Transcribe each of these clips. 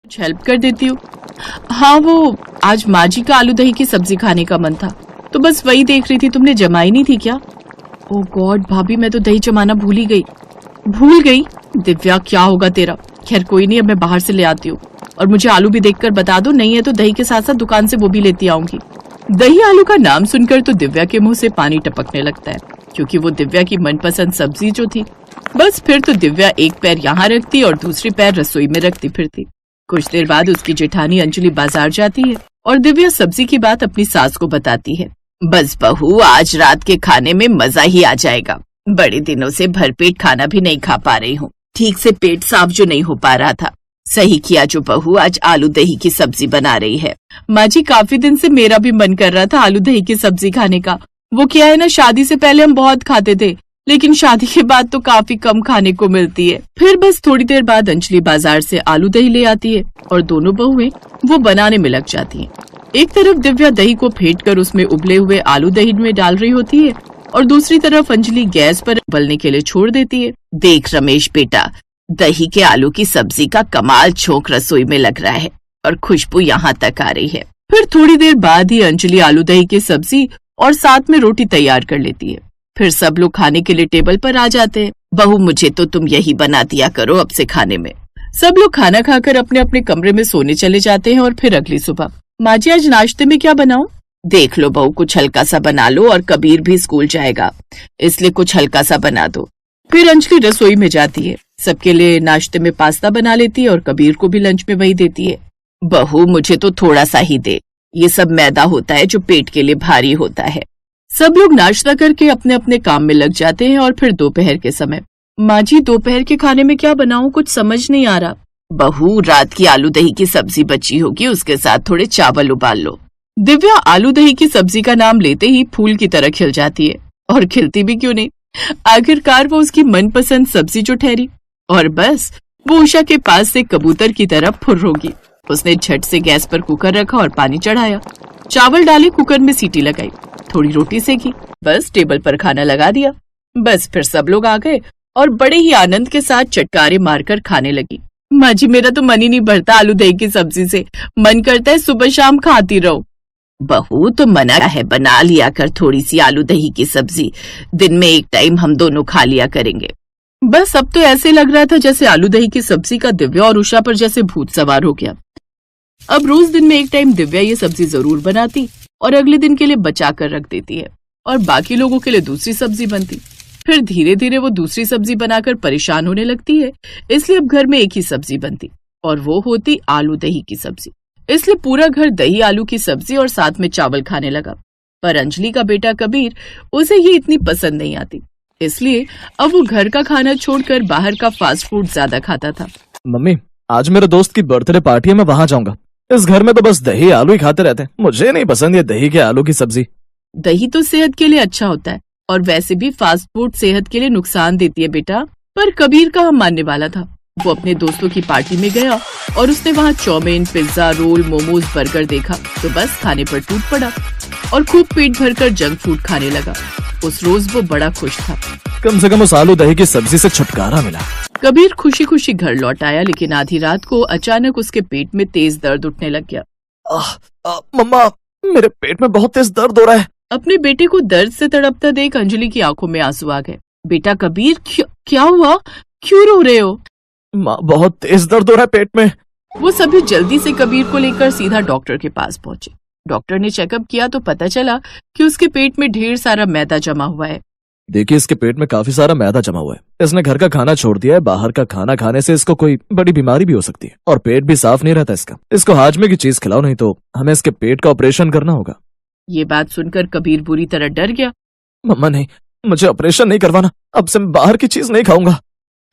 कुछ हेल्प कर देती हूँ। हाँ, वो आज माँ जी का आलू दही की सब्जी खाने का मन था, तो बस वही देख रही थी। तुमने जमाई नहीं थी क्या? ओह गॉड भाभी, मैं तो दही जमाना भूल ही गई। भूल गई? दिव्या क्या होगा तेरा। खैर कोई नहीं, अब मैं बाहर से ले आती हूँ। और मुझे आलू भी देखकर बता दो, नहीं है तो दही के साथ साथ दुकान से वो भी लेती आऊंगी। दही आलू का नाम सुनकर तो दिव्या के मुंह से पानी टपकने लगता है, क्योंकि वो दिव्या की मनपसंद सब्जी जो थी। बस फिर तो दिव्या एक पैर यहाँ रखती और दूसरी पैर रसोई में रखती फिरती। कुछ देर बाद उसकी जेठानी अंजलि बाजार जाती है और दिव्या सब्जी की बात अपनी सास को बताती है। बस बहू, आज रात के खाने में मजा ही आ जाएगा। बड़े दिनों से भरपेट खाना भी नहीं खा पा रही हूँ, ठीक से पेट साफ जो नहीं हो पा रहा था। सही किया जो बहू आज आलू दही की सब्जी बना रही है। माँ जी, काफी दिन से मेरा भी मन कर रहा था आलू दही की सब्जी खाने का। वो क्या है ना, शादी से पहले हम बहुत खाते थे, लेकिन शादी के बाद तो काफी कम खाने को मिलती है। फिर बस थोड़ी देर बाद अंजलि बाजार से आलू दही ले आती है और दोनों बहुएं वो बनाने में लग जाती हैं। एक तरफ दिव्या दही को फेंट कर उसमें उबले हुए आलू दही में डाल रही होती है और दूसरी तरफ अंजलि गैस पर उबलने के लिए छोड़ देती है। देख रमेश बेटा, दही के आलू की सब्जी का कमाल झोंक रसोई में लग रहा है और खुशबू यहाँ तक आ रही है। फिर थोड़ी देर बाद ही अंजलि आलू दही की सब्जी और साथ में रोटी तैयार कर लेती है। फिर सब लोग खाने के लिए टेबल पर आ जाते हैं। बहू, मुझे तो तुम यही बना दिया करो अब से खाने में। सब लोग खाना खाकर अपने अपने कमरे में सोने चले जाते हैं और फिर अगली सुबह, माँ जी आज नाश्ते में क्या बनाऊं? देख लो बहू, कुछ हल्का सा बना लो, और कबीर भी स्कूल जाएगा, इसलिए कुछ हल्का सा बना दो। फिर अंजलि रसोई में जाती है, सबके लिए नाश्ते में पास्ता बना लेती है और कबीर को भी लंच में वही देती है। बहू, मुझे तो थोड़ा सा ही दे, ये सब मैदा होता है जो पेट के लिए भारी होता है। सब लोग नाश्ता करके अपने अपने काम में लग जाते हैं और फिर दोपहर के समय, माँ जी दोपहर के खाने में क्या बनाऊं, कुछ समझ नहीं आ रहा। बहू, रात की आलू दही की सब्जी बची होगी, उसके साथ थोड़े चावल उबाल लो। दिव्या आलू दही की सब्जी का नाम लेते ही फूल की तरह खिल जाती है, और खिलती भी क्यों नहीं, आखिरकार वो उसकी मनपसंद सब्जी जो ठहरी। और बस वो उषा के पास से कबूतर की तरह फुर्र होगी। उसने झट से गैस पर कुकर रखा और पानी चढ़ाया, चावल डाले, कुकर में सीटी लगाई, थोड़ी रोटी सेकी, बस टेबल पर खाना लगा दिया। बस फिर सब लोग आ गए और बड़े ही आनंद के साथ चटकारे मारकर खाने लगी। माँ जी, मेरा तो मन ही नहीं भरता आलू दही की सब्जी से, मन करता है सुबह शाम खाती रहो। बहू, तो मना है, बना लिया कर थोड़ी सी आलू दही की सब्जी, दिन में एक टाइम हम दोनों खा लिया करेंगे। बस अब तो ऐसे लग रहा था जैसे आलू दही की सब्जी का दिव्या और उषा पर जैसे भूत सवार हो गया। अब रोज दिन में एक टाइम दिव्या ये सब्जी जरूर बनाती और अगले दिन के लिए बचा कर रख देती है, और बाकी लोगों के लिए दूसरी सब्जी बनती। फिर धीरे धीरे वो दूसरी सब्जी बनाकर परेशान होने लगती है, इसलिए अब घर में एक ही सब्जी बनती, और वो होती आलू दही की सब्जी। इसलिए पूरा घर दही आलू की सब्जी और साथ में चावल खाने लगा। पर अंजलि का बेटा कबीर, उसे ये इतनी पसंद नहीं आती, इसलिए अब वो घर का खाना छोड़कर बाहर का फास्ट फूड ज्यादा खाता था। मम्मी, आज मेरे दोस्त की बर्थडे पार्टी है, मैं वहाँ जाऊंगा। इस घर में तो बस दही आलू ही खाते रहते हैं, मुझे नहीं पसंद ये दही के आलू की सब्जी। दही तो सेहत के लिए अच्छा होता है, और वैसे भी फास्ट फूड सेहत के लिए नुकसान देती है बेटा। पर कबीर कहाँ मानने वाला था। वो अपने दोस्तों की पार्टी में गया और उसने वहाँ chowmein, pizza, roll, momos, burger देखा तो बस खाने पर टूट पड़ा और खूब पेट भरकर जंक फूड खाने लगा। उस रोज वो बड़ा खुश था, कम से कम उस आलू दही की सब्जी से छुटकारा मिला। कबीर खुशी खुशी घर लौट आया, लेकिन आधी रात को अचानक उसके पेट में तेज दर्द उठने लग गया। मम्मा, मेरे पेट में बहुत तेज दर्द हो रहा है। अपने बेटे को दर्द से तड़पता देख अंजलि की आंखों में आंसू आ गए। बेटा कबीर, क्या हुआ, क्यों रो रहे हो? माँ, बहुत तेज दर्द हो रहा है पेट में। वो सभी जल्दी से कबीर को लेकर सीधा डॉक्टर के पास पहुंचे। डॉक्टर ने चेकअप किया तो पता चला कि उसके पेट में ढेर सारा मैदा जमा हुआ है। देखिए, इसके पेट में काफी सारा मैदा जमा हुआ है। इसने घर का खाना छोड़ दिया है। बाहर का खाना खाने से इसको कोई बड़ी बीमारी भी हो सकती है, और पेट भी साफ नहीं रहता इसका। इसको हाजमे की चीज खिलाओ, नहीं तो हमें इसके पेट का ऑपरेशन करना होगा। ये बात सुनकर कबीर बुरी तरह डर गया। मम्मा नहीं, मुझे ऑपरेशन नहीं करवाना, अब से मैं बाहर की चीज नहीं खाऊंगा।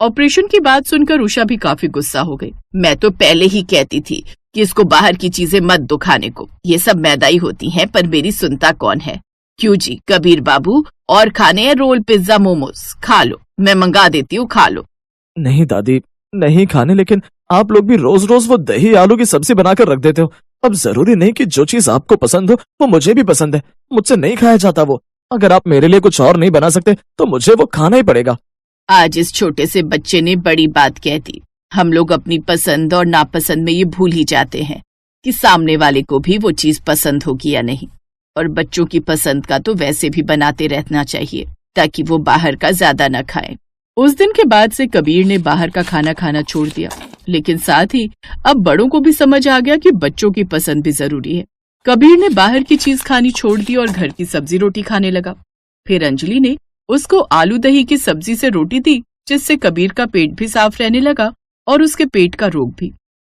ऑपरेशन की बात सुनकर उषा भी काफी गुस्सा हो गई। मैं तो पहले ही कहती थी कि इसको बाहर की चीजें मत दो खाने को, ये सब मैदाई होती हैं, पर मेरी सुनता कौन है। क्यों जी कबीर बाबू, और खाने हैं रोल, पिज्जा, मोमोज, खा लो, मैं मंगा देती हूँ, खा लो। नहीं दादी, नहीं खाने, लेकिन आप लोग भी रोज रोज वो दही आलू की सब्जी बनाकर रख देते हो। अब जरूरी नहीं कि जो चीज आपको पसंद हो वो मुझे भी पसंद है। मुझसे नहीं खाया जाता वो। अगर आप मेरे लिए कुछ और नहीं बना सकते तो मुझे वो खाना ही पड़ेगा। आज इस छोटे से बच्चे ने बड़ी बात कह दी। हम लोग अपनी पसंद और नापसंद में ये भूल ही जाते हैं कि सामने वाले को भी वो चीज पसंद होगी या नहीं। और बच्चों की पसंद का तो वैसे भी बनाते रहना चाहिए ताकि वो बाहर का ज्यादा न खाएं। उस दिन के बाद से कबीर ने बाहर का खाना खाना छोड़ दिया, लेकिन साथ ही अब बड़ों को भी समझ आ गया कि बच्चों की पसंद भी जरूरी है। कबीर ने बाहर की चीज खानी छोड़ दी और घर की सब्जी रोटी खाने लगा। फिर अंजलि ने उसको आलू दही की सब्जी से रोटी दी, जिससे कबीर का पेट भी साफ रहने लगा और उसके पेट का रोग भी।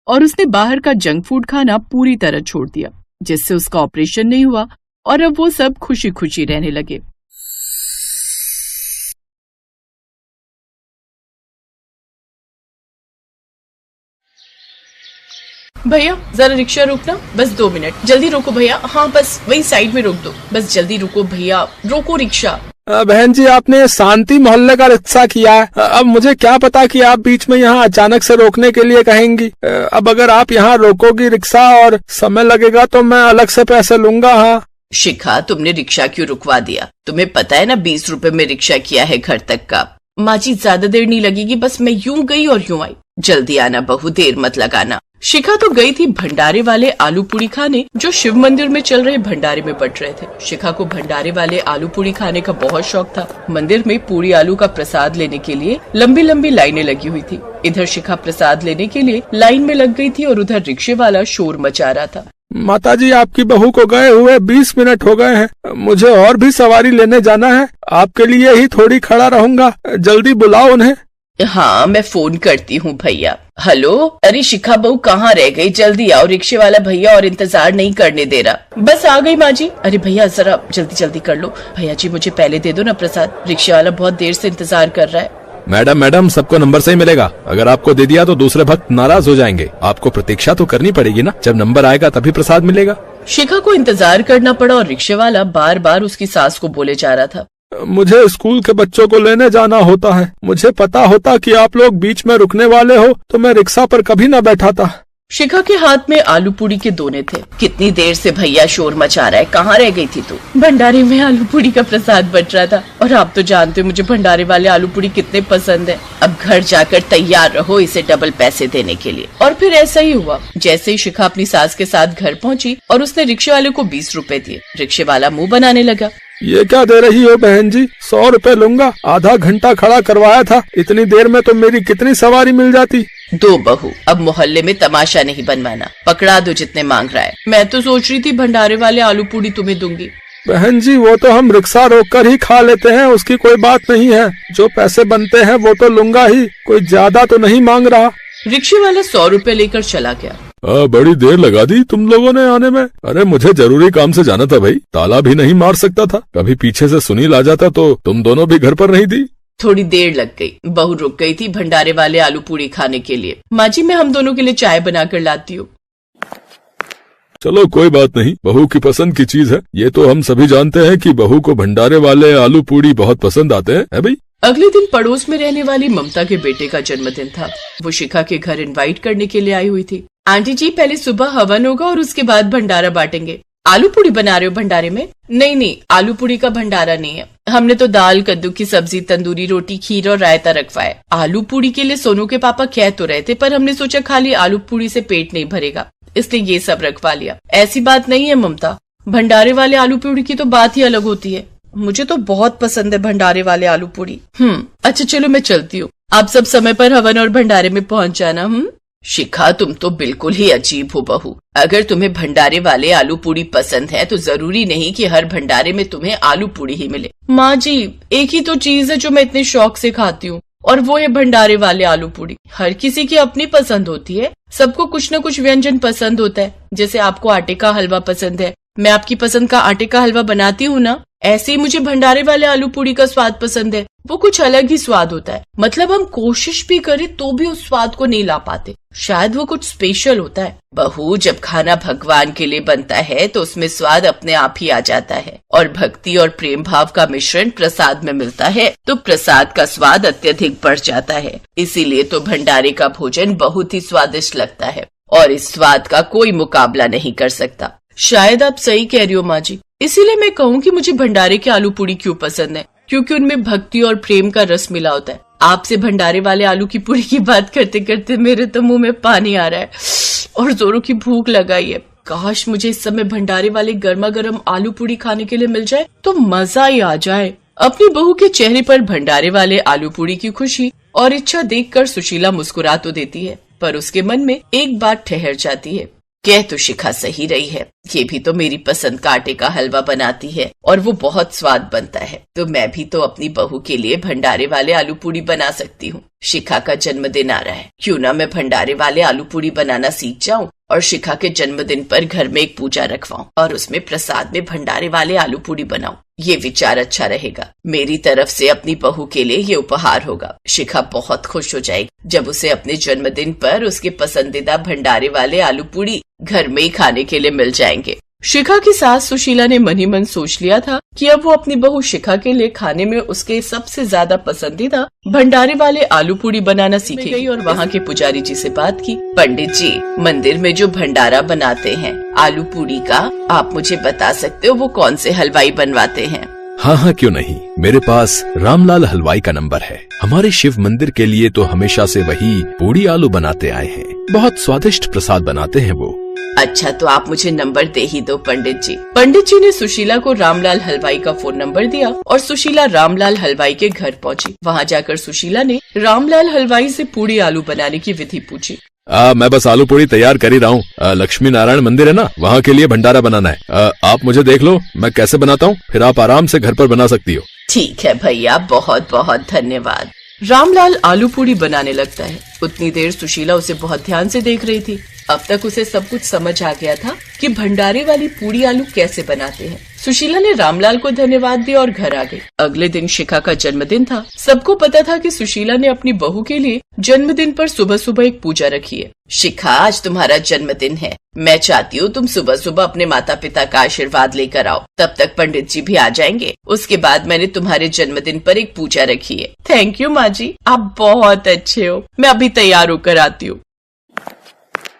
और उसने बाहर का जंक फूड खाना पूरी तरह छोड़ दिया, जिससे उसका ऑपरेशन नहीं हुआ और अब वो सब खुशी खुशी रहने लगे। भैया जरा रिक्शा रोकना, बस 2 मिनट, जल्दी रोको भैया। हाँ बस वही साइड में रोक दो, बस जल्दी रुको भैया, रोको रिक्शा। बहन जी, आपने शांति मोहल्ले का रिक्शा किया है, अब मुझे क्या पता कि आप बीच में यहाँ अचानक से रोकने के लिए कहेंगी। अब अगर आप यहाँ रोकोगी रिक्शा और समय लगेगा तो मैं अलग से पैसे लूंगा। हाँ शिखा, तुमने रिक्शा क्यों रुकवा दिया? तुम्हें पता है ना 20 रुपए में रिक्शा किया है घर तक का। माँ जी ज्यादा देर नहीं लगेगी, बस मैं यूं गई और यूं आई। जल्दी आना बहू, देर मत लगाना। शिखा तो गई थी भंडारे वाले आलू पूड़ी खाने, जो शिव मंदिर में चल रहे भंडारे में बट रहे थे। शिखा को भंडारे वाले आलू पूड़ी खाने का बहुत शौक था। मंदिर में पूरी आलू का प्रसाद लेने के लिए लंबी लंबी लाइनें लगी हुई थी। इधर शिखा प्रसाद लेने के लिए लाइन में लग गई थी और उधर रिक्शे वाला शोर मचा रहा था। माताजी, आपकी बहू को गए हुए 20 मिनट हो गए हैं, मुझे और भी सवारी लेने जाना है। आपके लिए ही थोड़ी खड़ा रहूंगा, जल्दी बुलाओ उन्हें। हाँ मैं फोन करती हूँ भैया। हेलो, अरे शिखा बहू कहाँ रह गई? जल्दी आओ, रिक्शे वाला भैया और इंतजार नहीं करने दे रहा। बस आ गई माँ जी। अरे भैया जरा जल्दी जल्दी कर लो। भैया जी मुझे पहले दे दो ना प्रसाद, रिक्शे वाला बहुत देर से इंतजार कर रहा है। मैडम, सबको नंबर से ही मिलेगा। अगर आपको दे दिया तो दूसरे भक्त नाराज हो जाएंगे। आपको प्रतीक्षा तो करनी पड़ेगी ना, जब नंबर आएगा तभी प्रसाद मिलेगा। शिखा को इंतजार करना पड़ा और रिक्शे वाला बार बार उसकी सास को बोले जा रहा था। मुझे स्कूल के बच्चों को लेने जाना होता है। मुझे पता होता कि आप लोग बीच में रुकने वाले हो तो मैं रिक्शा पर कभी न बैठाता। शिखा के हाथ में आलू पूड़ी के दोने थे। कितनी देर से भैया शोर मचा रहा है, कहाँ रह गई थी तू? भंडारे में आलू पूड़ी का प्रसाद बच रहा था और आप तो जानते हो मुझे भंडारे वाले आलू पूड़ी कितने पसंद है। अब घर जाकर तैयार रहो इसे डबल पैसे देने के लिए। और फिर ऐसा ही हुआ। जैसे ही शिखा अपनी सास के साथ घर पहुँची और उसने रिक्शे वाले को 20 रुपए दिए, रिक्शे वाला मुँह बनाने लगा। ये क्या दे रही हो बहन जी? 100 रुपए लूंगा। आधा घंटा खड़ा करवाया था, इतनी देर में तो मेरी कितनी सवारी मिल जाती। दो बहू, अब मोहल्ले में तमाशा नहीं बनवाना, पकड़ा दो जितने मांग रहा है। मैं तो सोच रही थी भंडारे वाले आलू पूड़ी तुम्हें दूंगी। बहन जी वो तो हम रिक्शा रोककर ही खा लेते हैं, उसकी कोई बात नहीं है। जो पैसे बनते हैं वो तो लूंगा ही, कोई ज्यादा तो नहीं मांग रहा। रिक्शे वाला 100 रुपए लेकर चला गया। बड़ी देर लगा दी तुम लोगों ने आने में। अरे मुझे जरूरी काम से जाना था भाई, ताला भी नहीं मार सकता था। कभी पीछे से सुनील आ जाता तो तुम दोनों भी घर पर नहीं थी। थोड़ी देर लग गई, बहू रुक गई थी भंडारे वाले आलू पूड़ी खाने के लिए। माँ जी मैं हम दोनों के लिए चाय बनाकर लाती हूँ। चलो कोई बात नहीं, बहू की पसंद की चीज है। ये तो हम सभी जानते हैं कि बहू को भंडारे वाले आलू पूड़ी बहुत पसंद आते हैं, है भाई। अगले दिन पड़ोस में रहने वाली ममता के बेटे का जन्मदिन था। वो शिखा के घर इनवाइट करने के लिए आई हुई थी। आंटी जी पहले सुबह हवन होगा और उसके बाद भंडारा बांटेंगे। आलू पूड़ी बना रहे हो भंडारे में? नहीं, आलू पूड़ी का भंडारा नहीं है। हमने तो दाल, कद्दू की सब्जी, तंदूरी रोटी, खीर और रायता रखवा है। आलू पूड़ी के लिए सोनू के पापा कह तो रहे थे, पर हमने सोचा खाली आलू पूड़ी से पेट नहीं भरेगा, इसलिए ये सब रखवा लिया। ऐसी बात नहीं है ममता, भंडारे वाले आलू पूड़ी की तो बात ही अलग होती है। मुझे तो बहुत पसंद है भंडारे वाले आलू पूड़ी। अच्छा चलो मैं चलती हूँ, आप सब समय पर हवन और भंडारे में पहुँच जाना। शिखा तुम तो बिल्कुल ही अजीब हो बहू। अगर तुम्हें भंडारे वाले आलू पूड़ी पसंद है तो जरूरी नहीं कि हर भंडारे में तुम्हें आलू पूड़ी ही मिले। माँ जी एक ही तो चीज है जो मैं इतने शौक से खाती हूँ, और वो है भंडारे वाले आलू पूड़ी। हर किसी की अपनी पसंद होती है, सबको कुछ न कुछ व्यंजन पसंद होता है। जैसे आपको आटे का हलवा पसंद है, मैं आपकी पसंद का आटे का हलवा बनाती हूँ ना, ऐसे ही मुझे भंडारे वाले आलू पूड़ी का स्वाद पसंद है। वो कुछ अलग ही स्वाद होता है। मतलब हम कोशिश भी करें तो भी उस स्वाद को नहीं ला पाते। शायद वो कुछ स्पेशल होता है। बहू जब खाना भगवान के लिए बनता है तो उसमें स्वाद अपने आप ही आ जाता है, और भक्ति और प्रेम भाव का मिश्रण प्रसाद में मिलता है तो प्रसाद का स्वाद अत्यधिक बढ़ जाता है। इसीलिए तो भंडारे का भोजन बहुत ही स्वादिष्ट लगता है और इस स्वाद का कोई मुकाबला नहीं कर सकता। शायद आप सही कह रही हो माँ जी, इसीलिए मैं कहूँ कि मुझे भंडारे के आलू पूड़ी क्यों पसंद है, क्योंकि उनमें भक्ति और प्रेम का रस मिला होता है। आपसे भंडारे वाले आलू की पूरी की बात करते करते मेरे तो मुंह में पानी आ रहा है और जोरों की भूख लगाई है। काश मुझे इस समय भंडारे वाले गर्मा गर्म आलू पूरी खाने के लिए मिल जाए तो मजा ही आ जाए। अपनी बहू के चेहरे पर भंडारे वाले आलू पूरी की खुशी और इच्छा देखकर सुशीला मुस्कुरा तो देती है, पर उसके मन में एक बात ठहर जाती है। कह तो शिखा सही रही है, ये भी तो मेरी पसंद का आटे का हलवा बनाती है और वो बहुत स्वाद बनता है, तो मैं भी तो अपनी बहू के लिए भंडारे वाले आलू पूरी बना सकती हूँ। शिखा का जन्मदिन आ रहा है, क्यों ना मैं भंडारे वाले आलू पूरी बनाना सीख जाऊं और शिखा के जन्मदिन पर घर में एक पूजा रखवाऊं और उसमें प्रसाद में भंडारे वाले आलू पूरी बनाऊं। ये विचार अच्छा रहेगा। मेरी तरफ से अपनी बहू के लिए ये उपहार होगा। शिखा बहुत खुश हो जाएगी जब उसे अपने जन्मदिन पर उसके पसंदीदा भंडारे वाले आलू पूरी घर में ही खाने के लिए मिल जाएंगे। शिखा की सास सुशीला ने मन ही मन सोच लिया था कि अब वो अपनी बहू शिखा के लिए खाने में उसके सबसे ज्यादा पसंदीदा भंडारे वाले आलू पूरी बनाना सीखेगी और वहाँ के पुजारी जी से बात की। पंडित जी, मंदिर में जो भंडारा बनाते हैं आलू पूरी का, आप मुझे बता सकते हो वो कौन से हलवाई बनवाते हैं? हाँ हाँ, क्यों नहीं, मेरे पास रामलाल हलवाई का नंबर है। हमारे शिव मंदिर के लिए तो हमेशा से वही पूड़ी आलू बनाते आए हैं। बहुत स्वादिष्ट प्रसाद बनाते हैं वो। अच्छा, तो आप मुझे नंबर दे ही दो पंडित जी। पंडित जी ने सुशीला को रामलाल हलवाई का फोन नंबर दिया और सुशीला रामलाल हलवाई के घर पहुंची। वहां जाकर सुशीला ने रामलाल हलवाई से पूड़ी आलू बनाने की विधि पूछी। मैं बस आलू पूड़ी तैयार कर ही रहा हूँ। लक्ष्मी नारायण मंदिर है ना, वहाँ के लिए भंडारा बनाना है। आप मुझे देख लो मैं कैसे बनाता हूँ, फिर आप आराम से घर पर बना सकती हो। ठीक है भैया, बहुत बहुत धन्यवाद। रामलाल आलू पूड़ी बनाने लगता है। उतनी देर सुशीला उसे बहुत ध्यान से देख रही थी। अब तक उसे सब कुछ समझ आ गया था कि भंडारे वाली पूड़ी आलू कैसे बनाते हैं। सुशीला ने रामलाल को धन्यवाद दिया और घर आ गई। अगले दिन शिखा का जन्मदिन था। सबको पता था कि सुशीला ने अपनी बहू के लिए जन्मदिन पर सुबह सुबह एक पूजा रखी है। शिखा, आज तुम्हारा जन्मदिन है, मैं चाहती हूँ तुम सुबह सुबह अपने माता पिता का आशीर्वाद लेकर आओ। तब तक पंडित जी भी आ जाएंगे। उसके बाद मैंने तुम्हारे जन्मदिन पर एक पूजा रखी है। थैंक यू माँ जी, आप बहुत अच्छे हो। मैं अभी तैयार होकर आती हूँ।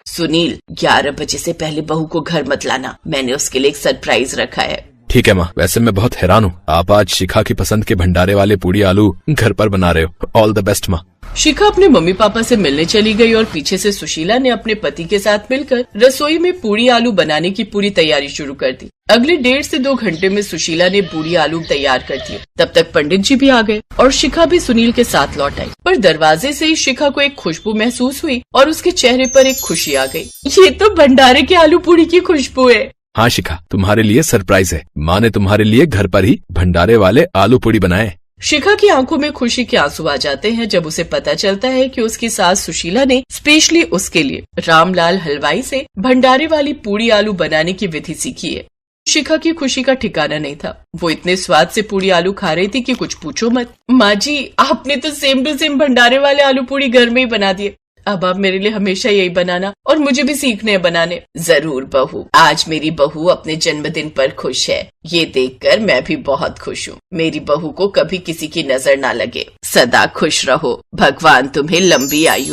सुनील, 11 बजे से पहले बहू को घर मत लाना, मैंने उसके लिए एक सरप्राइज रखा है। ठीक है माँ, वैसे मैं बहुत हैरान हूँ, आप आज शिखा की पसंद के भंडारे वाले पूड़ी आलू घर पर बना रहे हो। ऑल द बेस्ट माँ। शिखा अपने मम्मी पापा से मिलने चली गई और पीछे से सुशीला ने अपने पति के साथ मिलकर रसोई में पूड़ी आलू बनाने की पूरी तैयारी शुरू कर दी। अगले 1.5 से 2 घंटे में सुशीला ने पूड़ी आलू तैयार कर दिए। तब तक पंडित जी भी आ गए और शिखा भी सुनील के साथ लौट आई। पर दरवाजे से ही शिखा को एक खुशबू महसूस हुई और उसके चेहरे पर एक खुशी आ गई। ये तो भंडारे के आलू पूड़ी की खुशबू है। हाँ शिखा, तुम्हारे लिए सरप्राइज है। माँ ने तुम्हारे लिए घर पर ही भंडारे वाले आलू पूड़ी बनाए। शिखा की आंखों में खुशी के आंसू आ जाते हैं जब उसे पता चलता है कि उसकी सास सुशीला ने स्पेशली उसके लिए रामलाल हलवाई से भंडारे वाली पूड़ी आलू बनाने की विधि सीखी है। शिखा की खुशी का ठिकाना नहीं था। वो इतने स्वाद से पूड़ी आलू खा रही थी कि कुछ पूछो मत। माँ जी, आपने तो सेम टू सेम भंडारे वाले आलू पूड़ी घर में ही बना दिए। अब आप मेरे लिए हमेशा यही बनाना और मुझे भी सीखने हैं बनाने। जरूर बहू, आज मेरी बहू अपने जन्मदिन पर खुश है, ये देखकर मैं भी बहुत खुश हूँ। मेरी बहू को कभी किसी की नजर ना लगे। सदा खुश रहो, भगवान तुम्हें लंबी आयु